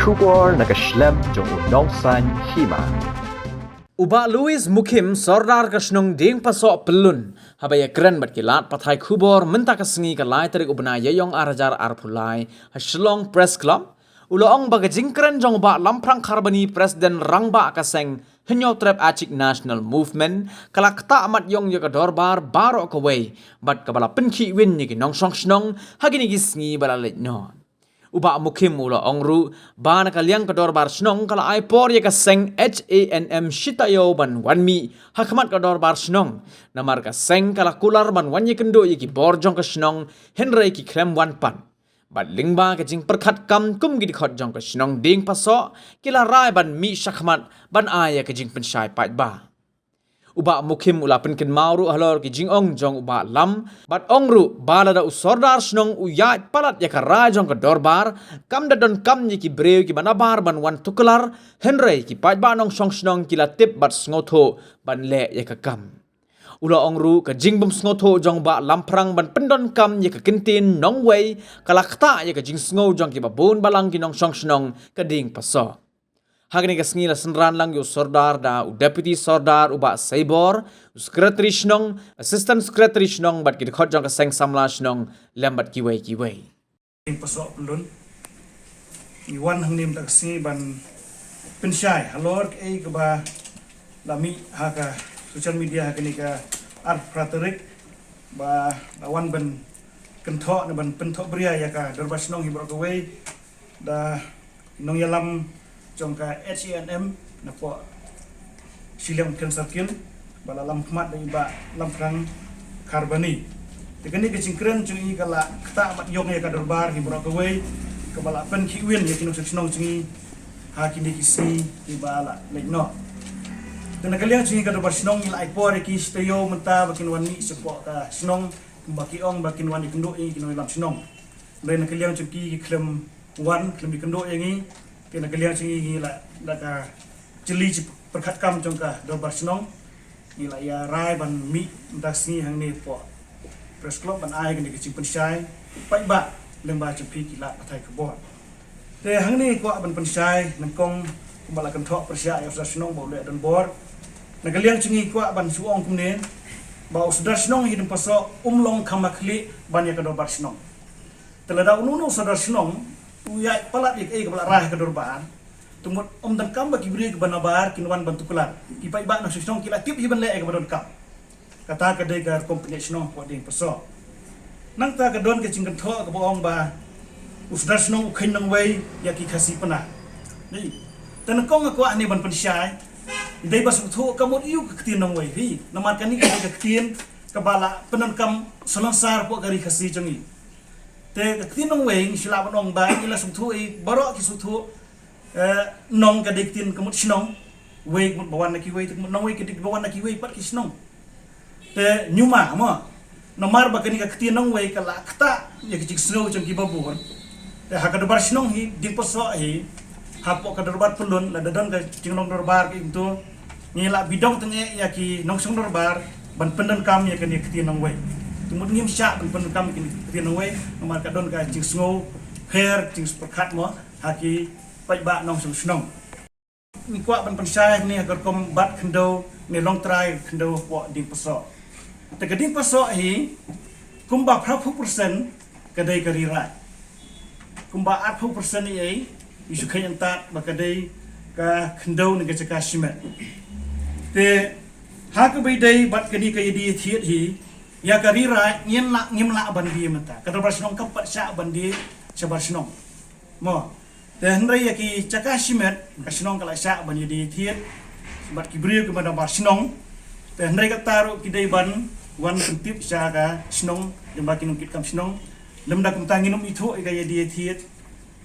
kubor nakaslem jong unongsan hima. Uba Louis Mukim sordar kasnong ding paso pelun habaya keren bat kilat pathai khubor menta kasengi kalai tarik ubna yayong arajar arpulai haslong press club uloong bagajing keren jong ba lamprang karbani presiden rangba kaseng henyo trap achik national movement kalakta amat yong yoga dorbar baro kawai bat kabala penki win ni nong song snong hagini gisngi balalit no Uba Mukim ulo ongru ba nakaliang kador bar snong kala ai por ye kaseng HANM shitayo ban wanmi hakmat kador bar snong namar kaseng kala kular ban wanye kendo ye ki bor jong ka snong henry ki krem wan pan bat lingba ka jing perkhat kam kum gi khot jong ka snong ding paso kila rai ban mi shakmat ban aya ka jing penshai pat ba Uba Mukim ula penken mauru halor ki jingong jong uba lam bat ongru balada usordar snong uyat palat ya karai jong ka dorbar kam da don kam ni ki breu ki banabar ban wan tukelar henry ki pat ba nong song snong kila tip bat sngoto ban le ya ka kam ula ongru ka jingbom sngoto jong ba lamprang ban pendon kam ya ka kentin nong wei kalakta ya ka jing sngo jong ki babun balang ki nong song snong ka ding paso Hagni kasngi la senran lang yu sordar da u deputy sordar uba saibor u secretary snong assistant secretary snong bat ki khot jong ka seng samla snong lembat ki wei pasok pelun iwan hang nim tak si ban pensyai halor ke ke ba lami ha ka social media ha ni ka art praterik ba lawan ban kenthok ne ban penthok bria ya ka dorbas nong hi bro ka wei da nong yalam jongka HANM na po silang kensakil bala lamkmat da iba lamprang karbani tekani ke cingkren cungi kala kta mat yong ya kadorbar hi bro kawai ke bala pen ki win ya kinong senong cungi ha kini kisi iba la lekno dan kalian cungi kadorbar senong ila ipor ki steyo menta bakin wani sepo ka senong baki ong bakin wani kendo i kinong lam senong dan kalian cungi ki klem wan klem di kendo yangi kena kalian sini la ka jeli perkat kam jongka dorbar senong ila ya rai ban mi dasni hang ni po press club ban ai kini kecing pensai pai ba lemba cepi kila patai kebon te hang ni ko ban pensai nangkong kumbala kan thok persya ya senong bo le dan bor na kalian sini ko ban suong kumnen ba usdar senong hidem paso umlong kamakli ban ya ka dorbar senong telada ununo sadar senong Uya palat ik ke palat rah ke dorbar tumut dan kam bagi beri ke banabar kinwan bantu kelar ipai ba na sisong kila tip hiban le ke badon kam kata ke de gar company snong po ding peso nang ta ke don ke cingkan tho ke boong ba usdar snong ukhin nang wei ya ki khasi pana ni tan kong ko ani ban pensyai dei bas utho kamot iu ke tin nang wei hi namar kan ni ke tin ke bala penon kam selansar po kari khasi changi te tinong weng sila banong ba ila suthu i baro ki suthu nong ka diktin kamut snong weng mut bawan na ki wei nong wei ki dik bawan na ki wei pat ki snong te nyuma mo nomar ba kani ka tinong wei kala kta ya ki snow jam ki babur te ha ka dobar snong hi dik poso hi ha po ka dobar pelun la dadon ka jingnong dorbar ki itu ngila bidong tenge ya ki nong song dorbar ban pendan kam ya kani ki tinong wei tumut ngim sya ban pen kam kini tian we nomar ka don ka jing sngo her jing perkat mo haki pai ba nong snong ni kwa ban pensai ni agar kom bat kendo ni long try kendo po ding paso te kading paso hi kumba phu persen kadai karira kumba 8% ni ai isu khayan ta ba kadai ka kendo ni ka chaka shimet te ha ka bai dai bat kani ka yidi thiet hi ya karira ngim la bandi mata kadar barsinong kapat sya bandi sebarsinong mo dan rai ki cakasimet kasinong kala sya bandi di thiet bat ki brio ke banda barsinong dan rai ka taru ki dai ban wan kentip sya ka sinong dem bakin kit kam sinong lem da kum tanginum itu ga ya di thiet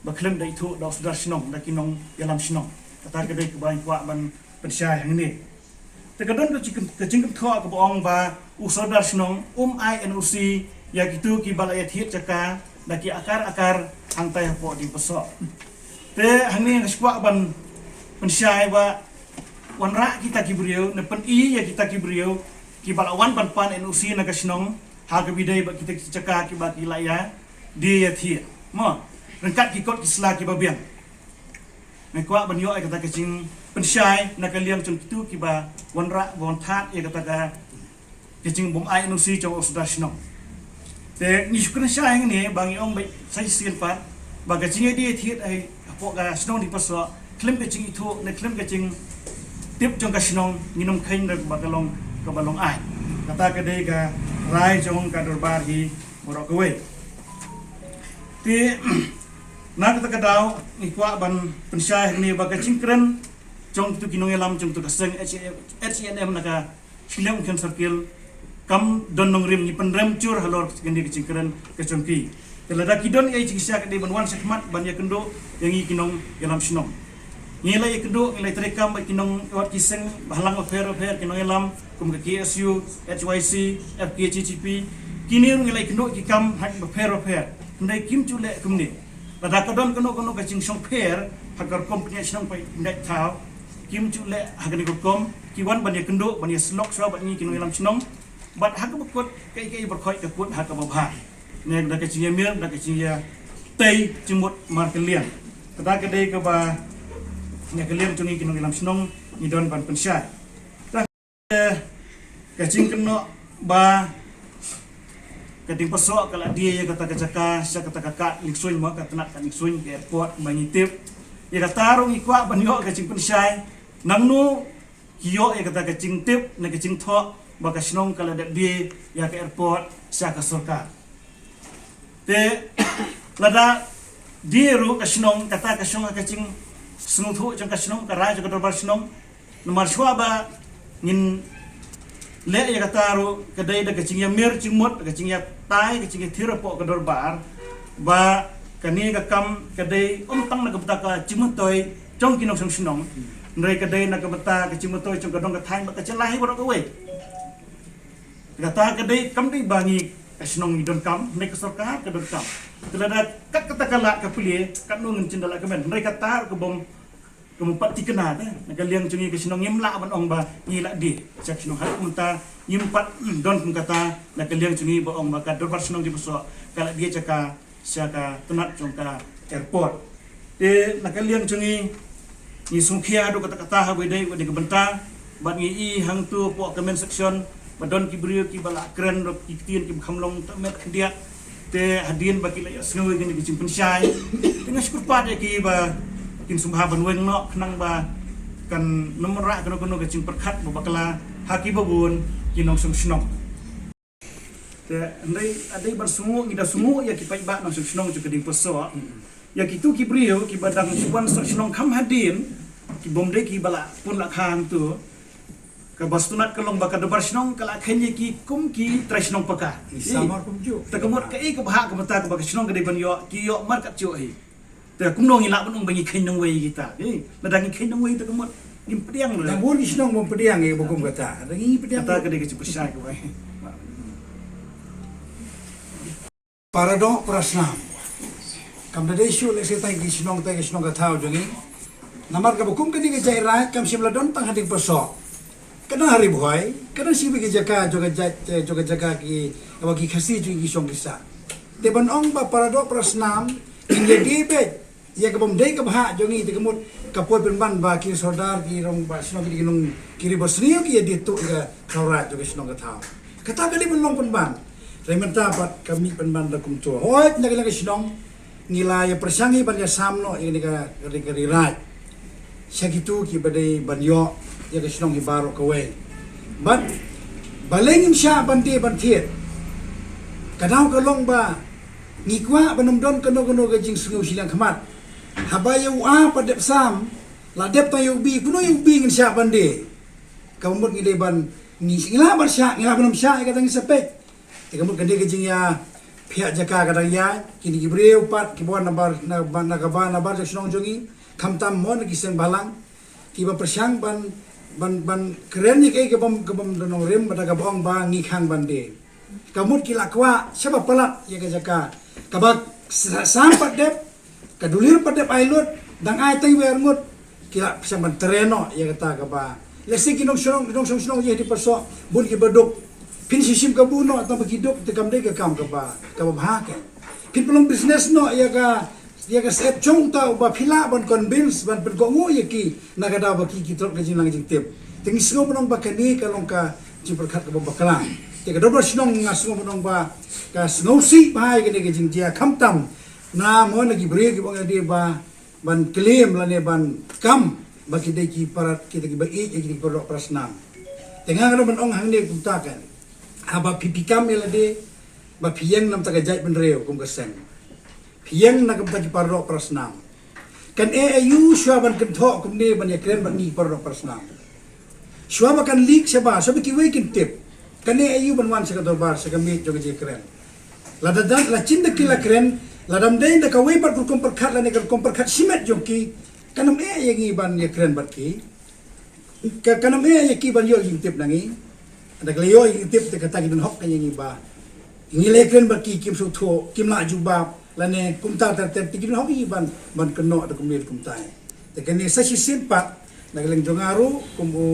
baklem da itu da sudar sinong da kinong yalam sinong kata ka dai ke ban kwa ban pensai hang ni tekadon ke cingkem tho ke boong ba usodar snong INOC ya gitu ki balaya thiet caka daki akar angtai po di peso te hani ngaswa ban pensyai ba wanra kita ki brio ne pen I ya kita ki brio ki balawan ban pan NOC na ka snong ha ke bidai ba kita caka ki ba ki laya dia ya thiet mo rengkat ki kot ki sla ki babian ngai kwa ban yo ai kata kecing pensyai nak liang cung tu kiba wanra wan that ia kata ka kecing bom ai nusi cung sudah snong te ni shukran syai ni bang ong bai sai sien pat ba kecing dia thiet ai po ka snong di paso klem kecing itu ne klem kecing tip cung ka snong nginom khain dak bakalong ka balong ai kata ka dei ka rai cung ka dorbar hi borok kowe ti nak kata kadau ikwa ban pensyai ni baga cingkren jong tu kinong elam jong tu kaseng HNM naka silem kan circle kam don nong rim ni penrem cur halor gendi cingkren ke jongki telada kidon ai cingsia ke ban wan sekmat ban ya kendo yang i kinong elam sinom nilai kendo nilai terekam ba kinong wat kiseng bahalang affair kinong elam kum ke KSU HYC FKGCP kini nilai kendo kikam hak affair ndai kim chule kumni pada kadon kono kacing song pair hagar kompanya senang pai ndai tau kim chule hagani kom kiwan ban ya kendo ban ya slok swa ban ni kinu lam senong bat hak bekot kai berkhoi ke put hak babha ne da kacing ya mir da kacing ya tei cimut mar kalian kata kedai ke ba nya kalian tuni kinu lam senong ni don ban pensyai ta kacing keno ba kading pasok kala dia ya kata kacaka sia kata kakak liksuin mo kata nak liksuin ke airport mangitip ya kata tarung ikwa banyo kacing pensyai nangnu kiyo ya kata kacing tip na kacing tho baka sinong kala dia ya ke airport sia ka sorka te lada dia ru kasinong kata kasong kacing sungu thu jang kasinong karai jang dorbar sinong nomor ba ngin le ya kataru kedai da kacing ya mir cimut kacing ya tai kacing ya thirapo ka dorbar ba kani ka kam kedai tang na ka ka cimut toy jong kinong song sinong nrai kedai na ka bata ka cimut toy jong ka dong ka thai ba ka chelai borok ka we kata kedai kam dei bangi ka sinong idon kam nai ka sarkar ka don kam telada kat kata kala ka puli kat nungin cindala ka men nrai kata ka bom kemupat tikena ta nak liang cungi ke sinong yimla ban ong ba ngila di cak sinong har kunta yimpat don kun kata nak liang cungi ba ong ba ka dorbar sinong di besok kala dia caka siaka tenat jongka airport nak liang cungi ni sungkhia do kata-kata ha wedai wedi ke benta ban ngi i hang tu po comment section badon ki brio ki bala kren ro ki tien ki khamlong ta met dia te hadin baki la snoi gini ki simpen syai tengah syukur pada ki ba kin sumha ban weng no knang ba kan nomra kono kacing perkhat bakala haki babun kinong sum snong te andai adai bersungu ida sungu ya ki pai ba nong sum snong ju keding poso ya kitu ki brio ki badang suan snong kham hadin ki bomde ki bala pun la khang tu ka bastunat kalong baka dobar snong kala khenye ki kum ki tresnong paka samar kum ju takamot ka ka bahak ka mata ka baka snong ka ban yo ki yo mar kat chu hi te kum nong ila ban bangi khen nong wei kita ladang khen nong wei takamot ngim pediang lo dan bun isnong bom pediang e bokum kata rangi pediang kata ka de ka pusai ka wei paradok prasnam kam da desu le se tai isnong ka thau jongi namar ka bokum ka di ka jai rai kam sim ladon tang hadik pasok kadang hari boy kadang si bagi jaga ki bagi khasi ju ki song bisa te ban ong ba paradok prasnam inge debe ya ka bom dei ka bha jongi te kemut kapoi penban ba ki sodar ki rong ba snong ki nong kiri bosrio ki di tu ka khaurat ju ki snong ka thau kata kali penlong penban rementa pat kami penban da kum tu hoi na ka snong nilai persangi ban ya samno ini ka rai sakitu ki badai banyo ya ka snong hi baro ka we but balengin sya bante bantiet kadau ka long ba ngikwa banum don kano ka jing sungu silang khamat habaya wa padep sam la dep ta yubi kuno yubi ngin sya bande kamut ngi ban ni ngila bar sya ngila banum sya ka tang sepek kamut kande ka jing ya pihak jaka kadang ya kini gibreu pat kibuan nabar na kaban nabar snong jongi kamtam mon kiseng balang kiba persyang ban keren ni kai kebom donong rem pada kabong ba ngikhang bande kamut kilakwa siapa pelat ya kajaka kabak sampat dep kadulir padep ailut dang ai teng wermut kila samban tereno ya kata kaba lesi kinong snong ye di pasok bun ki beduk pin sisim kabuno atau begiduk tekam de kam kaba bhake pin pelong business no ya ka dia ka sep chong ta ba phila ban convince ban pen ko ngo ye ki nagada ba ki trok ke jing lang jing tip ting singo monong ba kani ka long ka jing perkhat ka ba bakala te ka dobro sinong nga singo monong ba ka singo si ba ke ne ke jing dia kham tam na mo na ki bre ki bang dia ba ban claim la ne ban kam ba ki de ki parat ki de ki ba e ki ko prasna tengah kan ban ong hang ne kum ta kan haba pipikam la de ba pieng nam ta ka jai ben reo kum ka seng pieng na kam ta ki parro prasna kan ayu shwa ban kan tho kum ne ban ya kren ban ni parro prasna shwa ba kan lik se ba so ki we kin tip kan ayu ban wan se ka dorbar se ka mi jo je kren la da la chin de ki la kren la dam de da ka we par kum par khat la ne ka kum par khat simet jo ki kanam ye ngi ban ya kren bat ki kanam ye ki ban yo yin tip nangi ada kleo yin tip te kata ki dan hok kan ngi ba ngi le kren bat ki kim su tho kim la ju ba la ne kum ta ta te ki hok yi ban keno da kum le kum tai te kan ne sa si simpat na leng jongaru kum u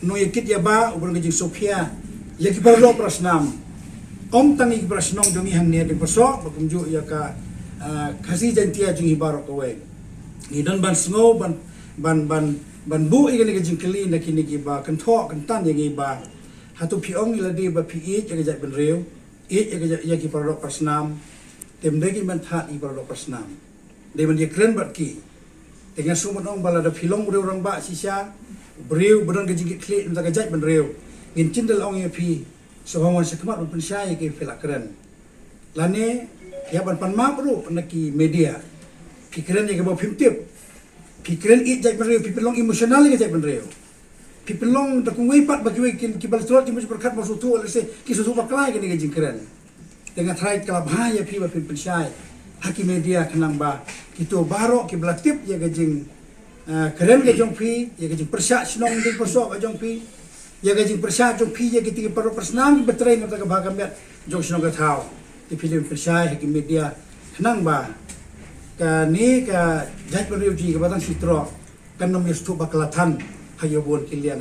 no yekit ya ba u ban ji sofia ya ki par lo prasnam om tangi prasnong dongi hang ne de poso kum ju ya ka khasi jantia ju hi baro ko we ni dan ban sngo ban bu i ne jing kli na kini ki ba kan tho kan tan ye ba hatu pi ong ila di ba pi e ya ga ben reu e ya ki par lo prasnam tem de ki man tha i par lo prasnam de man ye kren bat ki dengan sumun ong bala da filong reu rang ba si sha breu beran ga jing kli na ga jai ben reu ngin cindel ong ye pi so hawan se kemat ben sha ye ki fela kren lane ya ban pan ma bro na ki media pikiran ye ga ba phim tip pikiran it jai ben reu pipelong emotional ga jai ben reu pipelong da kung wei pat bagi wei ki bal trot ki mus berkat masu tu ale se ki su ba klai ga ni ga jing kren dengan try kelab ha ya pi ba pin sha haki media kenang ba kito baro ki belatip ya ga jing keren ga jong pi ya ga jing persya snong ding persok ga jong pi ya ga jing persya jong pi ya ga ti paro persnang betrei ngata ga bagam ya jong snong ga thau ti film persya haki media kenang ba ka ni ka jaj per ji ga batang sitro kan nom yestu baklatan hayo bon kilian